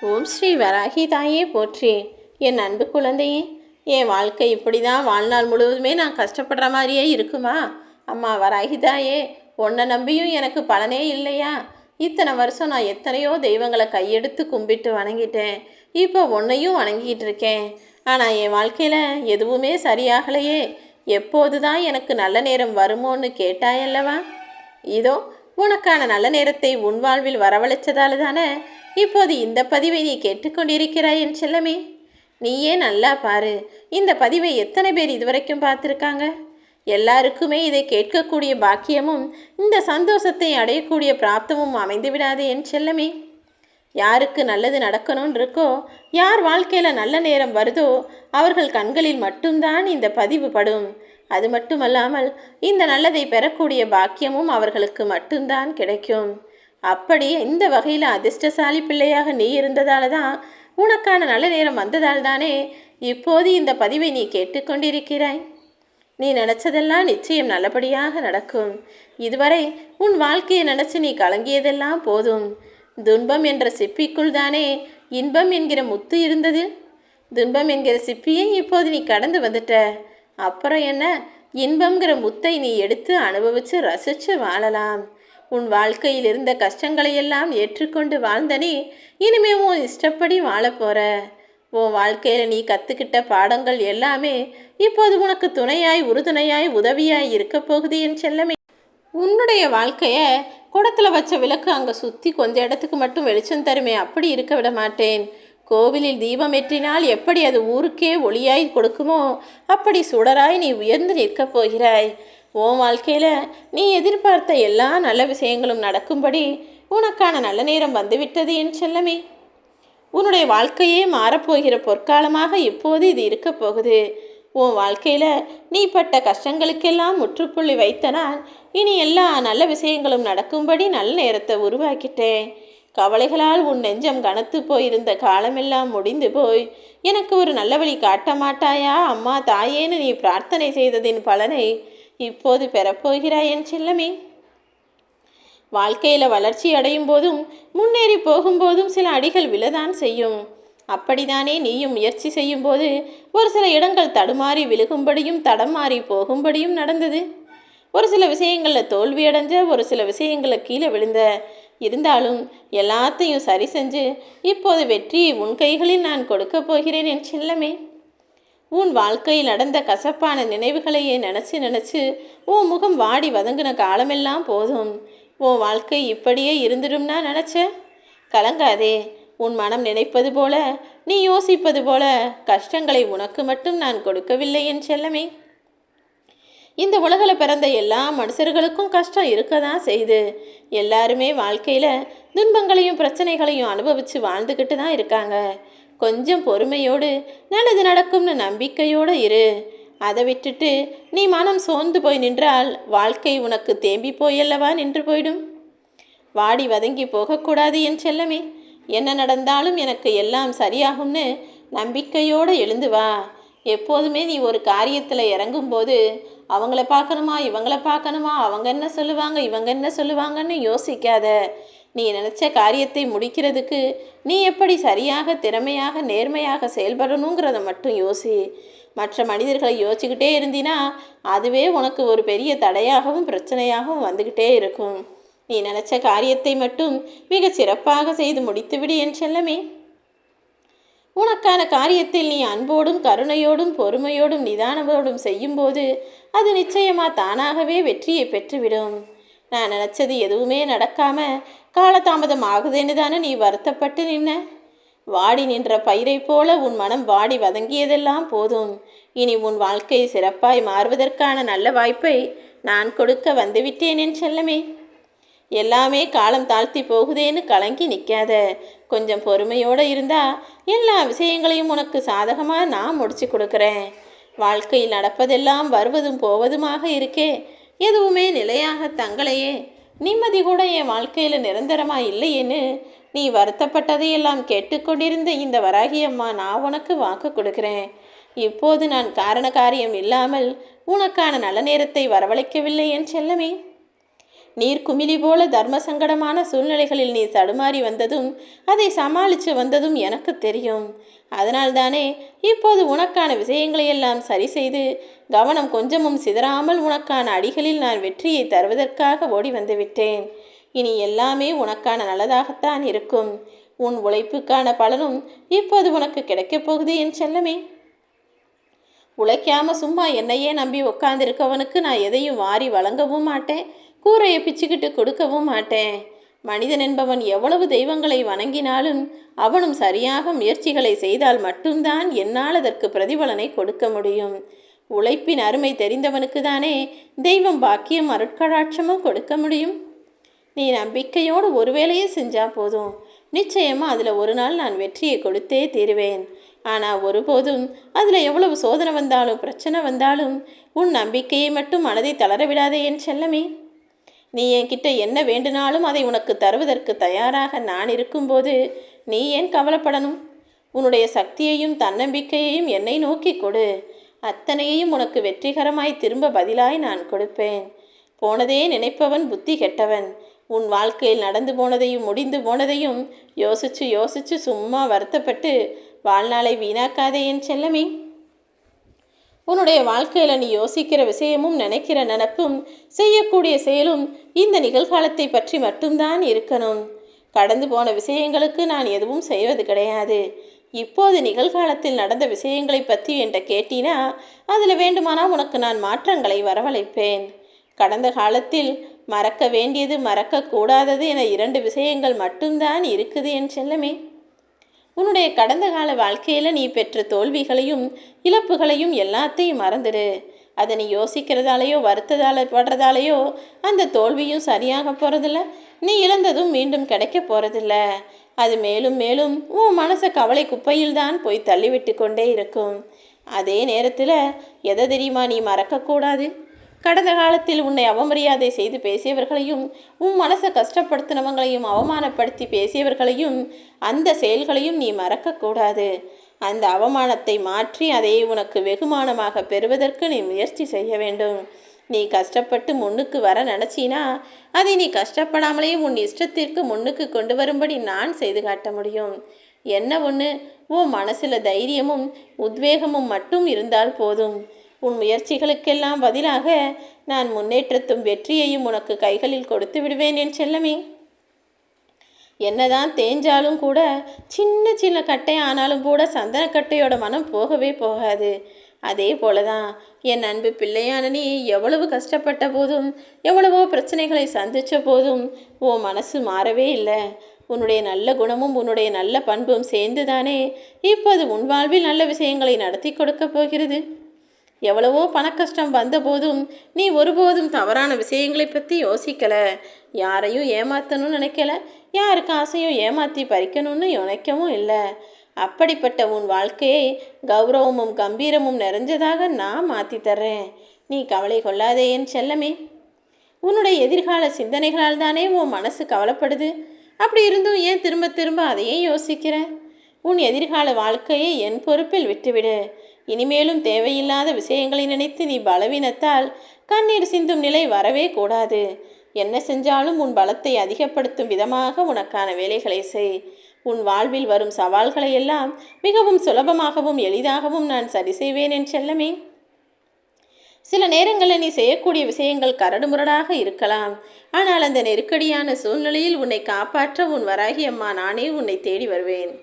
ஓம் ஸ்ரீ வராகி தாயே போற்றி. என் அன்பு குழந்தையே, என் வாழ்க்கை இப்படி தான் வாழ்நாள் முழுவதுமே நான் கஷ்டப்படுற மாதிரியே இருக்குமா? அம்மா வராகி தாயே, உன்னை நம்பியும் எனக்கு பலனே இல்லையா? இத்தனை வருஷம் நான் எத்தனையோ தெய்வங்களை கையெடுத்து கும்பிட்டு வணங்கிட்டேன். இப்போ உன்னையும் வணங்கிட்டு இருக்கேன். ஆனால் என் வாழ்க்கையில் எதுவுமே சரியாகலையே. எப்போது தான் எனக்கு நல்ல நேரம் வருமோன்னு கேட்டாயல்லவா? இதோ உனக்கான நல்ல நேரத்தை உன் வாழ்வில் வரவழைச்சதால தானே இப்போது இந்த பதிவை நீ கேட்டுக்கொண்டிருக்கிறாய் என் செல்லமே. நீயே நல்லா பாரு, இந்த பதிவை எத்தனை பேர் இதுவரைக்கும் பார்த்துருக்காங்க? எல்லாருக்குமே இதை கேட்கக்கூடிய பாக்கியமும் இந்த சந்தோஷத்தை அடையக்கூடிய பிராப்தமும் அமைந்து விடாது என் செல்லமே. யாருக்கு நல்லது நடக்கணும்னு இருக்கோ, யார் வாழ்க்கையில் நல்ல நேரம் வருதோ அவர்கள் கண்களில் மட்டும்தான் இந்த பதிவு படும். அது மட்டுமல்லாமல் இந்த நல்லதை பெறக்கூடிய பாக்கியமும் அவர்களுக்கு மட்டும்தான் கிடைக்கும். அப்படி இந்த வகையில் அதிர்ஷ்டசாலி பிள்ளையாக நீ இருந்ததால தான், உனக்கான நல்ல நேரம் வந்ததால் தானே இப்போது இந்த பதிவை நீ கேட்டுக்கொண்டிருக்கிறாய். நீ நினச்சதெல்லாம் நிச்சயம் நல்லபடியாக நடக்கும். இதுவரை உன் வாழ்க்கையை நினச்சி நீ கலங்கியதெல்லாம் போதும். துன்பம் என்ற சிப்பிக்குள் தானே இன்பம் என்கிற முத்து இருந்தது. துன்பம் என்கிற சிப்பியை இப்போது நீ கடந்து வந்துட்ட. அப்புறம் என்ன, இன்பம்ங்கிற முத்தை நீ எடுத்து அனுபவித்து ரசித்து வாழலாம். உன் வாழ்க்கையில் இருந்த கஷ்டங்களையெல்லாம் ஏற்றுக்கொண்டு வாழ்ந்தனே, இனிமே உன் இஷ்டப்படி வாழப்போற. உன் வாழ்க்கையில் நீ கற்றுக்கிட்ட பாடங்கள் எல்லாமே இப்போது உனக்கு துணையாய் உறுதுணையாய் உதவியாய் இருக்க போகுது என் செல்லமே. உன்னுடைய வாழ்க்கையை குடத்தில் வச்ச விளக்கு அங்கே சுற்றி கொஞ்ச இடத்துக்கு மட்டும் வெளிச்சம் தருமே, அப்படி இருக்க விட மாட்டேன். கோவிலில் தீபம் ஏற்றினால் எப்படி அது ஊருக்கே ஒளியாய் கொடுக்குமோ, அப்படி சுடராய் நீ உயர்ந்து நிற்கப் போகிறாய். உன் வாழ்க்கையில் நீ எதிர்பார்த்த எல்லா நல்ல விஷயங்களும் நடக்கும்படி உனக்கான நல்ல நேரம் வந்துவிட்டது என் செல்லமே. உன்னுடைய வாழ்க்கையே மாறப்போகிற பொற்காலமாக இப்போது இது இருக்க போகுது. உன் வாழ்க்கையில் நீ பட்ட கஷ்டங்களுக்கெல்லாம் முற்றுப்புள்ளி வைத்தனால் இனி எல்லா நல்ல விஷயங்களும் நடக்கும்படி நல்ல நேரத்தை உருவாக்கிட்டேன். கவலைகளால் உன் நெஞ்சம் கனத்து போயிருந்த காலமெல்லாம் முடிந்து போய் எனக்கு ஒரு நல்ல வழி காட்ட மாட்டாயா அம்மா தாயேன்னு நீ பிரார்த்தனை செய்ததின் பலனை இப்போது பெறப்போகிறாய் என் செல்லமே. வாழ்க்கையில் வளர்ச்சி அடையும் போதும் முன்னேறி போகும்போதும் சில அடிகள் விழதான் செய்யும். அப்படித்தானே நீயும் முயற்சி செய்யும் போது ஒரு சில இடங்கள் தடுமாறி விழுகும்படியும் தடம் மாறி போகும்படியும் நடந்தது. ஒரு சில விஷயங்களில் தோல்வி அடைஞ்ச, ஒரு சில விஷயங்களில் கீழே விழுந்த. இருந்தாலும் எல்லாத்தையும் சரி செஞ்சு இப்போது வெற்றியை உன் கைகளில் நான் கொடுக்க போகிறேன் என் செல்லமே. உன் வாழ்க்கையில் நடந்த கசப்பான நினைவுகளையே நினச்சி உன் முகம் வாடி வதங்கின காலமெல்லாம் போதும். உன் வாழ்க்கை இப்படியே இருந்துடும்னா நினச்ச? கலங்காதே. உன் மனம் நினைப்பது போல, நீ யோசிப்பது போல கஷ்டங்களை உனக்கு மட்டும் நான் கொடுக்கவில்லை என் செல்லமே. இந்த உலகில் பிறந்த எல்லா மனுஷர்களுக்கும் கஷ்டம் இருக்க தான் செய்யுது. எல்லாருமே வாழ்க்கையில் துன்பங்களையும் பிரச்சனைகளையும் அனுபவித்து வாழ்ந்துக்கிட்டு தான் இருக்காங்க. கொஞ்சம் பொறுமையோடு நல்லது நடக்கும்னு நம்பிக்கையோடு இரு. அதை விட்டுட்டு நீ மனம் சோர்ந்து போய் நின்றால் வாழ்க்கை உனக்கு தேம்பி போயல்லவா நின்று போயிடும். வாடி வதங்கி போகக்கூடாது என் செல்லமே. என்ன நடந்தாலும் எனக்கு எல்லாம் சரியாகும்னு நம்பிக்கையோடு எழுந்து வா. எப்போதுமே நீ ஒரு காரியத்தில் இறங்கும்போது அவங்கள பார்க்கணுமா இவங்கள பார்க்கணுமா, அவங்க என்ன சொல்லுவாங்க இவங்க என்ன சொல்லுவாங்கன்னு யோசிக்காத. நீ நினச்ச காரியத்தை முடிக்கிறதுக்கு நீ எப்படி சரியாக திறமையாக நேர்மையாக செயல்படணுங்கிறத மட்டும் யோசி. மற்ற மனிதர்களை யோசிச்சுக்கிட்டே இருந்தினா அதுவே உனக்கு ஒரு பெரிய தடையாகவும் பிரச்சனையாகவும் வந்துக்கிட்டே இருக்கும். நீ நினச்ச காரியத்தை மட்டும் மிக சிறப்பாக செய்து முடித்துவிடு என் செல்லமே. உனக்கான காரியத்தில் நீ அன்போடும் கருணையோடும் பொறுமையோடும் நிதானத்தோடும் செய்யும்போது அது நிச்சயமாக தானாகவே வெற்றியை பெற்றுவிடும். நான் நினச்சது எதுவுமே நடக்காமல் காலதாமதம் ஆகுதுன்னு தானே நீ வருத்தப்பட்டு நின்ன? வாடி நின்ற பயிரை போல உன் மனம் வாடி வதங்கியதெல்லாம் போதும். இனி உன் வாழ்க்கை சிறப்பாய் மாறுவதற்கான நல்ல வாய்ப்பை நான் கொடுக்க வந்துவிட்டேன் என் செல்லமே. எல்லாமே காலம் தாழ்த்தி போகுதேன்னு கலங்கி நிற்காத. கொஞ்சம் பொறுமையோடு இருந்தால் எல்லா விஷயங்களையும் உனக்கு சாதகமாக நான் முடிச்சு கொடுக்குறேன். வாழ்க்கையில் நடப்பதெல்லாம் வருவதும் போவதுமாக இருக்கே, எதுவுமே நிலையாக தங்களையே. நிம்மதி கூட என் வாழ்க்கையில் நிரந்தரமாக இல்லையேன்னு நீ வருத்தப்பட்டதையெல்லாம் கேட்டுக்கொண்டிருந்த இந்த வராகி அம்மா நான் உனக்கு வாக்கு கொடுக்குறேன். இப்போது நான் காரண காரியம் இல்லாமல் உனக்கான நல்ல நேரத்தை வரவழைக்கவில்லை என் செல்லமே. நீர்க்குமிழி போல தர்ம சங்கடமான சூழ்நிலைகளில் நீ தடுமாறி வந்ததும் அதை சமாளித்து வந்ததும் எனக்கு தெரியும். அதனால்தானே இப்போது உனக்கான விஷயங்களையெல்லாம் சரி செய்து கவனம் கொஞ்சமும் சிதறாமல் உனக்கான அடிகளில் நான் வெற்றியை தருவதற்காக ஓடி வந்து விட்டேன். இனி எல்லாமே உனக்கான நல்லதாகத்தான் இருக்கும். உன் உழைப்புக்கான பலனும் இப்போது உனக்கு கிடைக்கப் போகுது என் செல்லமே. உழைக்காம சும்மா என்னையே நம்பி உட்காந்துருக்கவனுக்கு நான் எதையும் வாரி வழங்கவும் மாட்டேன், கூரையை பிச்சுக்கிட்டு கொடுக்கவும் மாட்டேன். மனிதன் என்பவன் எவ்வளவு தெய்வங்களை வணங்கினாலும் அவனும் சரியாக முயற்சிகளை செய்தால் மட்டும்தான் என்னால் அதற்கு பிரதிபலனை கொடுக்க முடியும். உழைப்பின் அருமை தெரிந்தவனுக்கு தானே தெய்வம் பாக்கியம் அருட்கடாட்சமும் கொடுக்க முடியும். நீ நம்பிக்கையோடு ஒரு வேலையே செஞ்சால் போதும், நிச்சயமாக அதில் ஒரு நாள் நான் வெற்றியை கொடுத்தே தீருவேன். ஆனால் ஒருபோதும் அதில் எவ்வளவு சோதனை வந்தாலும் பிரச்சனை வந்தாலும் உன் நம்பிக்கையை மட்டும் மனதை தளர விடாதே என் செல்லமே. நீ என்கிட்ட என்ன வேண்டுனாலும் அதை உனக்கு தருவதற்கு தயாராக நான் இருக்கும்போது நீ ஏன் கவலைப்படணும்? உன்னுடைய சக்தியையும் தன்னம்பிக்கையையும் என்னை நோக்கி கொடு. அத்தனையையும் உனக்கு வெற்றிகரமாய் திரும்ப பதிலாய் நான் கொடுப்பேன். போனதே நினைப்பவன் புத்தி கெட்டவன். உன் வாழ்க்கையில் நடந்து போனதையும் முடிந்து போனதையும் யோசிச்சு யோசிச்சு சும்மா வருத்தப்பட்டு வாழ்நாளை வீணாக்காதே என் செல்லமே. உன்னுடைய வாழ்க்கையில் நீ யோசிக்கிற விஷயமும் நினைக்கிற நினப்பும் செய்யக்கூடிய செயலும் இந்த நிகழ்காலத்தை பற்றி மட்டும்தான் இருக்கணும். கடந்து போன விஷயங்களுக்கு நான் எதுவும் செய்வது கிடையாது. இப்போது நிகழ்காலத்தில் நடந்த விஷயங்களை பற்றி என்கிட்ட கேட்டினா அதில் வேண்டுமானால் உனக்கு நான் மாற்றங்களை வரவழைப்பேன். கடந்த காலத்தில் மறக்க வேண்டியது மறக்கக்கூடாதது என 2 விஷயங்கள் மட்டும்தான் இருக்குது என் செல்லமே. உன்னுடைய கடந்த கால வாழ்க்கையில் நீ பெற்ற தோல்விகளையும் இழப்புகளையும் எல்லாத்தையும் மறந்துடு. அதை நீ யோசிக்கிறதாலேயோ படுறதாலேயோ அந்த தோல்வியும் சரியாக போகிறதில்ல, நீ இழந்ததும் மீண்டும் கிடைக்க போகிறதில்ல. அது மேலும் மேலும் உன் மனசை கவலை குப்பையில் தான் போய் தள்ளிவிட்டு கொண்டே இருக்கும். அதே நேரத்தில் எதை தெரியுமா நீ மறக்கக்கூடாது? கடந்த காலத்தில் உன்னை அவமரியாதை செய்து பேசியவர்களையும் உன் மனசை கஷ்டப்படுத்தினவங்களையும் அவமானப்படுத்தி பேசியவர்களையும் அந்த செயல்களையும் நீ மறக்கக்கூடாது. அந்த அவமானத்தை மாற்றி அதை உனக்கு வெகுமானமாக பெறுவதற்கு நீ முயற்சி செய்ய வேண்டும். நீ கஷ்டப்பட்டு முன்னுக்கு வர நினச்சினா அதை நீ கஷ்டப்படாமலே உன் இஷ்டத்திற்கு முன்னுக்கு கொண்டு வரும்படி நான் செய்து காட்ட முடியும். என்ன ஒன்று, உன் மனசில் தைரியமும் உத்வேகமும் மட்டும் இருந்தால் போதும். உன் முயற்சிகளுக்கெல்லாம் பதிலாக நான் முன்னேற்றத்தும் வெற்றியையும் உனக்கு கைகளில் கொடுத்து விடுவேன் என் செல்லமே. என்னதான் தேஞ்சாலும் கூட, சின்ன சின்ன கட்டை ஆனாலும் கூட சந்தனக்கட்டையோட மனம் போகவே போகாது. அதே போலதான் என் அன்பு பிள்ளையான நீ எவ்வளவு கஷ்டப்பட்ட போதும் எவ்வளவோ பிரச்சனைகளை சந்தித்த போதும் உன் மனசு மாறவே இல்லை. உன்னுடைய நல்ல குணமும் உன்னுடைய நல்ல பண்பும் சேர்ந்து தானே இப்போது உன் வாழ்வில் நல்ல விஷயங்களை நடத்தி கொடுக்க போகிறது. எவ்வளவோ பணக்கஷ்டம் வந்தபோதும் நீ ஒருபோதும் தவறான விஷயங்களை பற்றி யோசிக்கலை. யாரையும் ஏமாற்றணும்னு நினைக்கல, யாருக்கு ஆசையும் ஏமாற்றி பறிக்கணும்னு நினைக்கவும் இல்லை. அப்படிப்பட்ட உன் வாழ்க்கையை கௌரவமும் கம்பீரமும் நிறைஞ்சதாக நான் மாற்றி தர்றேன். நீ கவலை கொள்ளாதே என் செல்லமே. உன்னுடைய எதிர்கால சிந்தனைகளால் தானே உன் மனசு கவலைப்படுது. அப்படி இருந்தும் ஏன் திரும்ப திரும்ப அதையே யோசிக்கிற? உன் எதிர்கால வாழ்க்கையை என் பொறுப்பில் விட்டுவிடு. இனிமேலும் தேவையில்லாத விஷயங்களை நினைத்து நீ பலவீனத்தால் கண்ணீர் சிந்தும் நிலை வரவே கூடாது. என்ன செஞ்சாலும் உன் பலத்தை அதிகப்படுத்தும் விதமாக உனக்கான வேலைகளை செய். உன் வாழ்வில் வரும் சவால்களை எல்லாம் மிகவும் சுலபமாகவும் எளிதாகவும் நான் சரி செய்வேன் என் செல்லமே. சில நேரங்களில் நீ செய்யக்கூடிய விஷயங்கள் கரடுமுரடாக இருக்கலாம். ஆனால் அந்த நெருக்கடியான சூழ்நிலையில் உன்னை காப்பாற்ற உன் வராகி அம்மா நானே உன்னை தேடி வருவேன்.